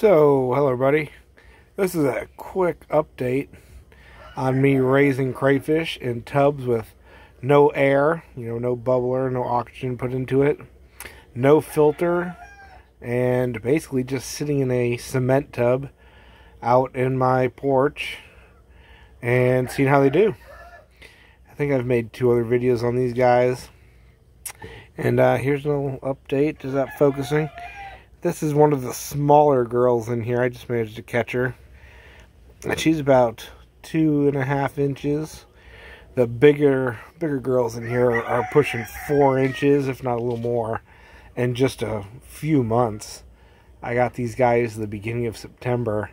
So, hello everybody. This is a quick update on me raising crayfish in tubs with no air, no bubbler, no oxygen put into it, no filter, and basically just sitting in a cement tub out in my porch and seeing how they do. I think I've made 2 other videos on these guys. And here's a little update. Is that focusing? This is one of the smaller girls in here. I just managed to catch her. And she's about 2.5 inches. The bigger girls in here are pushing 4 inches, if not a little more, in just a few months. I got these guys at the beginning of September,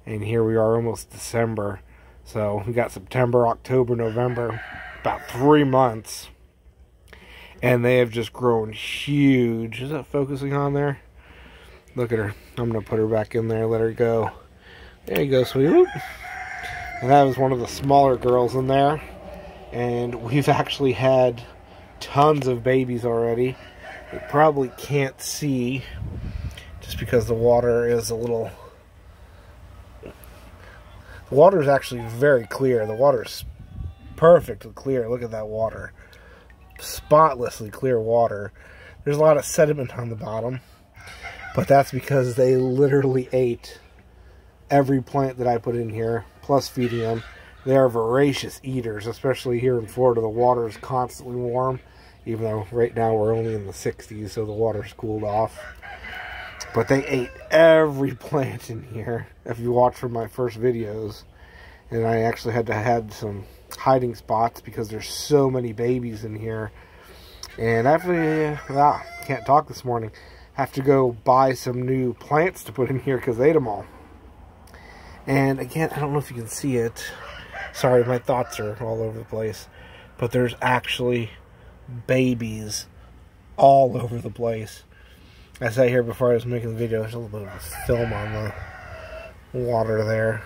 and here we are almost December. So we got September, October, November, about 3 months. And they have just grown huge. Is that focusing on there? Look at her. I'm going to put her back in there, let her go. There you go, sweetie. And that was one of the smaller girls in there. And we've actually had tons of babies already. You probably can't see just because the water is a little... The water is actually very clear. The water is perfectly clear. Look at that water. Spotlessly clear water. There's a lot of sediment on the bottom. But that's because they literally ate every plant that I put in here, plus feeding them. They are voracious eaters, especially here in Florida. The water is constantly warm, even though right now we're only in the 60s, so the water's cooled off. But they ate every plant in here, if you watch from my first videos. And I actually had to have some hiding spots because there's so many babies in here. And after, can't talk this morning. Have to go buy some new plants to put in here because they ate them all. And again, I don't know if you can see it. Sorry, my thoughts are all over the place. But there's actually babies all over the place. I sat here before I was making the video. There's a little bit of a film on the water there.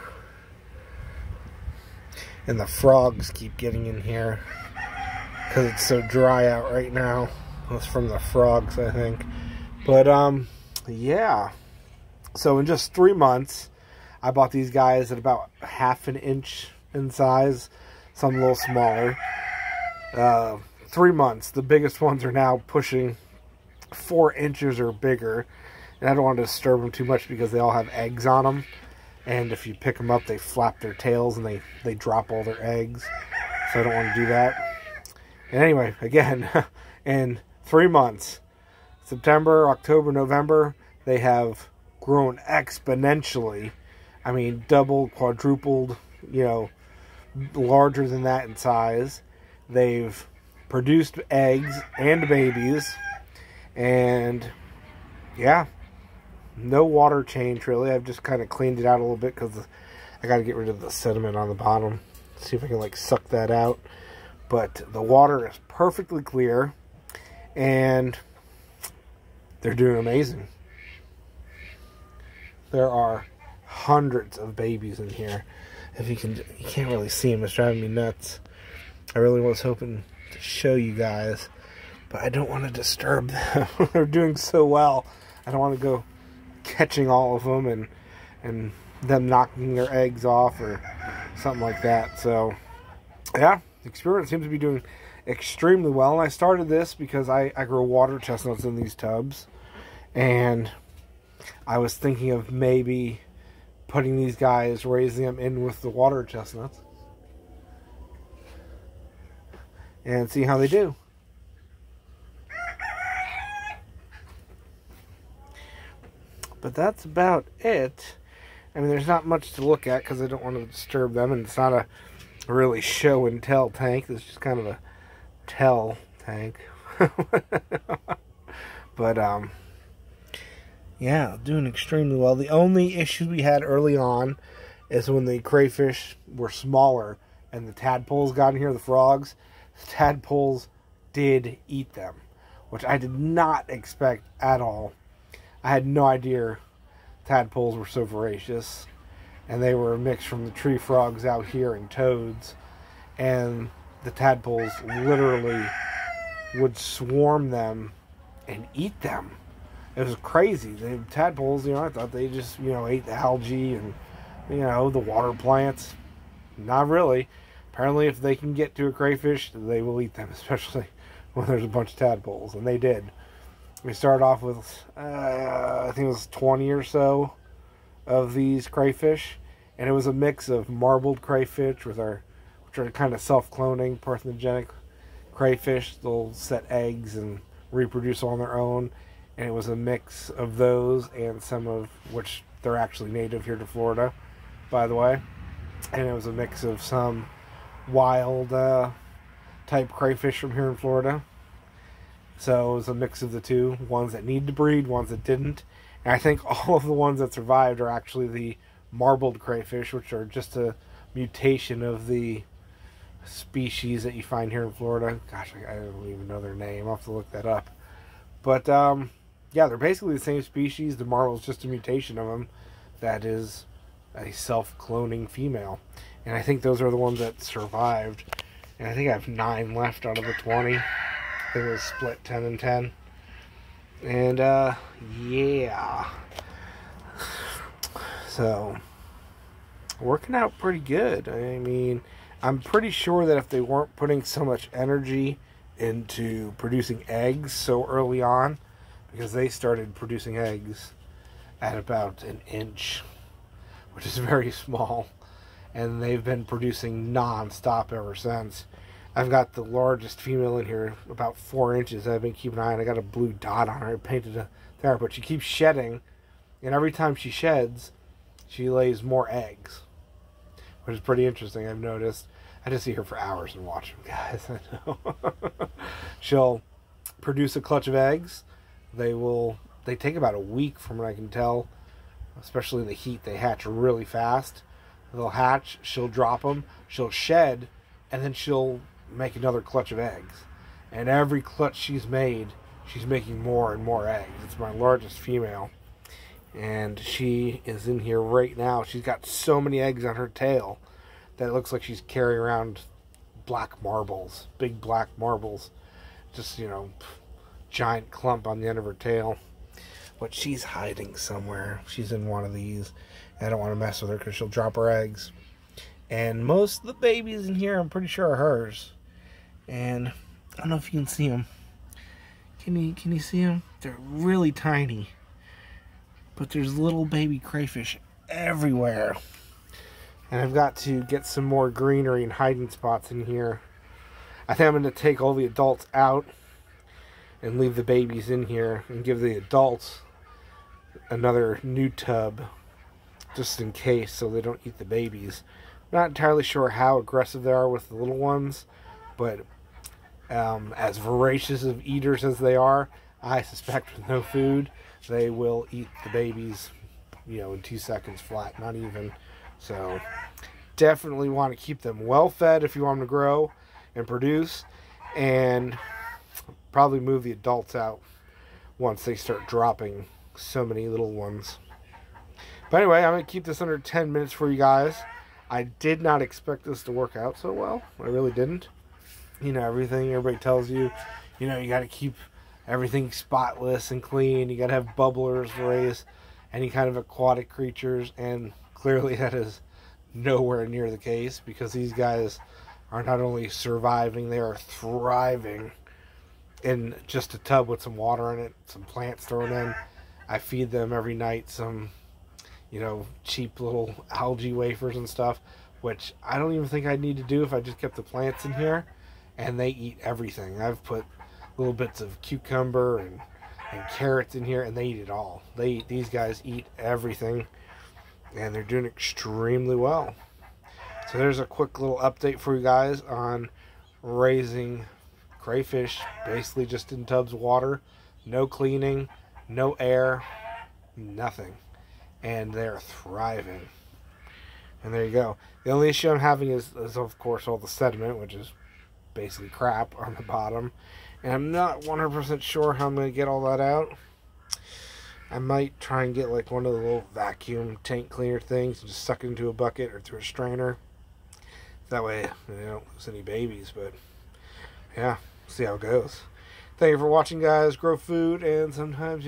And the frogs keep getting in here because it's so dry out right now. It's from the frogs, I think. But, yeah. So in just 3 months, I bought these guys at about 1/2 inch in size. Some a little smaller. 3 months. The biggest ones are now pushing 4 inches or bigger. And I don't want to disturb them too much because they all have eggs on them. And if you pick them up, they flap their tails and they drop all their eggs. So I don't want to do that. And anyway, again, in 3 months, September, October, November, they have grown exponentially. I mean, doubled, quadrupled, larger than that in size. They've produced eggs and babies. And, yeah, no water change, really. I've just kind of cleaned it out a little bit because I got to get rid of the sediment on the bottom. See if I can, suck that out. But the water is perfectly clear. And they're doing amazing. There are hundreds of babies in here. You can't really see them. It's driving me nuts. I really was hoping to show you guys, but I don't want to disturb them. They're doing so well. I don't want to go catching all of them and them knocking their eggs off or something like that. So, yeah, the experiment seems to be doing extremely well. And I started this because I grow water chestnuts in these tubs. And I was thinking of maybe putting these guys, raising them in with the water chestnuts. And see how they do. But that's about it. I mean, there's not much to look at because I don't want to disturb them. And it's not a really show and tell tank. It's just kind of a tell tank. But, yeah, doing extremely well. The only issue we had early on is when the crayfish were smaller and the tadpoles got in here, the frogs. The tadpoles did eat them, which I did not expect at all. I had no idea tadpoles were so voracious. And they were a mix from the tree frogs out here and toads. And the tadpoles literally would swarm them and eat them. It was crazy. The tadpoles, I thought they just, ate the algae and, the water plants. Not really. Apparently, if they can get to a crayfish, they will eat them, especially when there's a bunch of tadpoles. And they did. We started off with, I think it was 20 or so of these crayfish. And it was a mix of marbled crayfish, which are kind of self-cloning, parthenogenic crayfish. They'll set eggs and reproduce on their own. And it was a mix of those and some of which they're actually native here to Florida, by the way. And it was a mix of some wild type crayfish from here in Florida. So it was a mix of the two, ones that need to breed, ones that didn't. And I think all of the ones that survived are actually the marbled crayfish, which are just a mutation of the species that you find here in Florida. Gosh, I don't even know their name. I'll have to look that up. But, yeah, they're basically the same species. The marble is just a mutation of them that is a self-cloning female. And I think those are the ones that survived. And I think I have 9 left out of the 20. I think it was split 10 and 10. And, yeah. So, working out pretty good. I mean, I'm pretty sure that if they weren't putting so much energy into producing eggs so early on, because they started producing eggs at about an inch, which is very small, and they've been producing non-stop ever since. I've got the largest female in here, about 4 inches. I've been keeping an eye on. I got a blue dot on her. I painted it there, but she keeps shedding, and every time she sheds, she lays more eggs, which is pretty interesting. I've noticed. I just see her for hours and watch them, guys. I know. She'll produce a clutch of eggs. They take about a week from what I can tell, especially in the heat. They hatch really fast. They'll hatch, she'll drop them, she'll shed, and then she'll make another clutch of eggs. And every clutch she's made, she's making more and more eggs. It's my largest female. And she is in here right now. She's got so many eggs on her tail that it looks like she's carrying around black marbles, big black marbles. Just, giant clump on the end of her tail. But she's hiding somewhere. She's in one of these. And I don't want to mess with her because she'll drop her eggs. And most of the babies in here, I'm pretty sure, are hers. And I don't know if you can see them. Can you see them? They're really tiny. But there's little baby crayfish everywhere. And I've got to get some more greenery and hiding spots in here. I think I'm going to take all the adults out and leave the babies in here and give the adults another new tub just in case so they don't eat the babies. Not entirely sure how aggressive they are with the little ones, but as voracious of eaters as they are, I suspect with no food, they will eat the babies, in 2 seconds flat, not even. So, definitely want to keep them well fed if you want them to grow and produce, and probably move the adults out once they start dropping so many little ones. But anyway, I'm going to keep this under 10 minutes for you guys. I did not expect this to work out so well. I really didn't. Everything everybody tells you, you got to keep everything spotless and clean. You got to have bubblers to raise any kind of aquatic creatures, and clearly that is nowhere near the case, because these guys are not only surviving, they are thriving in just a tub with some water in it, some plants thrown in. I feed them every night some, cheap little algae wafers and stuff, which I don't even think I'd need to do if I just kept the plants in here, and they eat everything. I've put little bits of cucumber and carrots in here, and they eat it all. These guys eat everything, and they're doing extremely well. So there's a quick little update for you guys on raising crayfish, basically just in tubs of water, no cleaning, no air, nothing, and they're thriving. And there you go. The only issue I'm having is of course all the sediment, which is basically crap on the bottom, and I'm not 100% sure how I'm going to get all that out. I might try and get like one of the little vacuum tank cleaner things and just suck it into a bucket or through a strainer. That way they don't lose any babies. But yeah, see how it goes. Thank you for watching, guys. Grow food, and sometimes,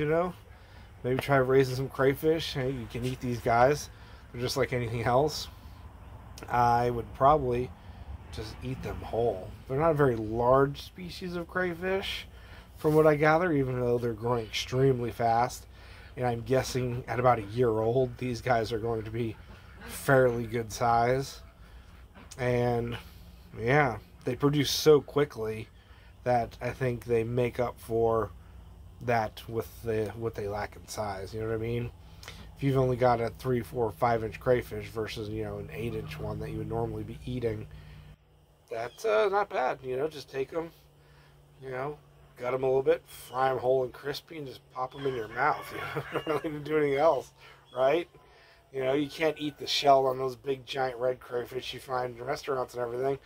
maybe try raising some crayfish. Hey, you can eat these guys. They're just like anything else. I would probably just eat them whole. They're not a very large species of crayfish, from what I gather, even though they're growing extremely fast. And I'm guessing at about a year old, these guys are going to be fairly good size. And yeah, they produce so quickly that I think they make up for that with what they lack in size. You know what I mean? If you've only got a 3, 4, 5 inch crayfish versus an 8 inch one that you would normally be eating, that's not bad. Just take them, gut them a little bit, fry them whole and crispy, and just pop them in your mouth. Don't really need to do anything else, right? You can't eat the shell on those big giant red crayfish you find in restaurants and everything.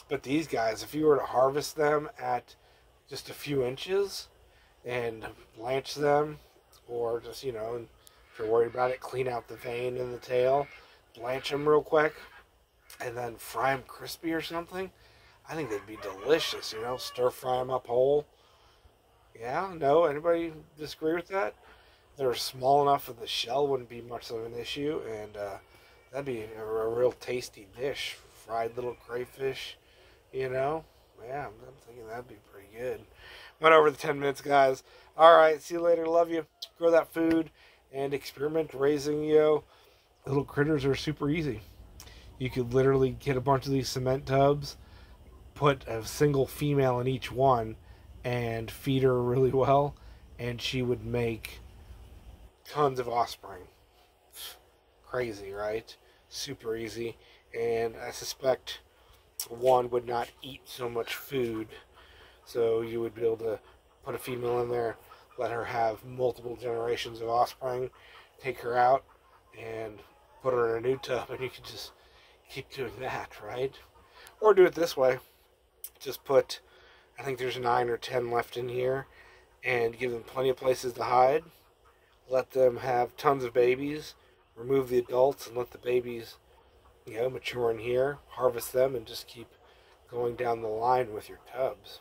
But these guys, if you were to harvest them at just a few inches and blanch them, or just, if you're worried about it, clean out the vein in the tail, blanch them real quick, and then fry them crispy or something, I think they'd be delicious, stir fry them up whole. Yeah, no, anybody disagree with that? They're small enough that the shell wouldn't be much of an issue, and that'd be a real tasty dish. Fried little crayfish, Yeah, I'm thinking that'd be pretty good. Went over the 10 minutes, guys. All right, see you later. Love you. Grow that food and experiment raising, little critters are super easy. You could literally get a bunch of these cement tubs, put a single female in each one, and feed her really well, and she would make tons of offspring. Crazy, right? Super easy. And I suspect one would not eat so much food, so you would be able to put a female in there, let her have multiple generations of offspring, take her out, and put her in a new tub, and you could just keep doing that, right? Or do it this way. Just put, I think there's 9 or 10 left in here, and give them plenty of places to hide. Let them have tons of babies. Remove the adults and let the babies, mature in here. Harvest them and just keep going down the line with your tubs.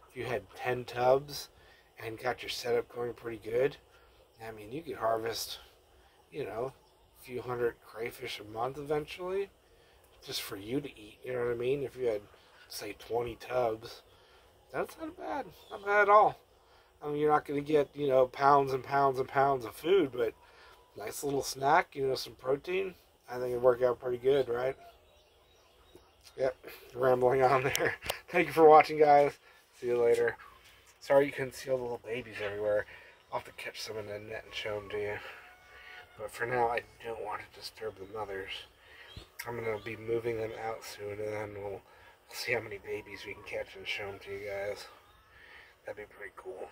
If you had 10 tubs and got your setup going pretty good, I mean, you could harvest, a few hundred crayfish a month eventually, just for you to eat. You know what I mean? If you had, say, 20 tubs, that's not bad. Not bad at all. I mean, you're not going to get, pounds and pounds and pounds of food, but nice little snack, some protein. I think it'd work out pretty good, right? Yep, rambling on there. Thank you for watching, guys. See you later. Sorry you couldn't see all the little babies everywhere. I'll have to catch some in the net and show them to you. But for now, I don't want to disturb the mothers. I'm going to be moving them out soon, and then we'll see how many babies we can catch and show them to you guys. That'd be pretty cool.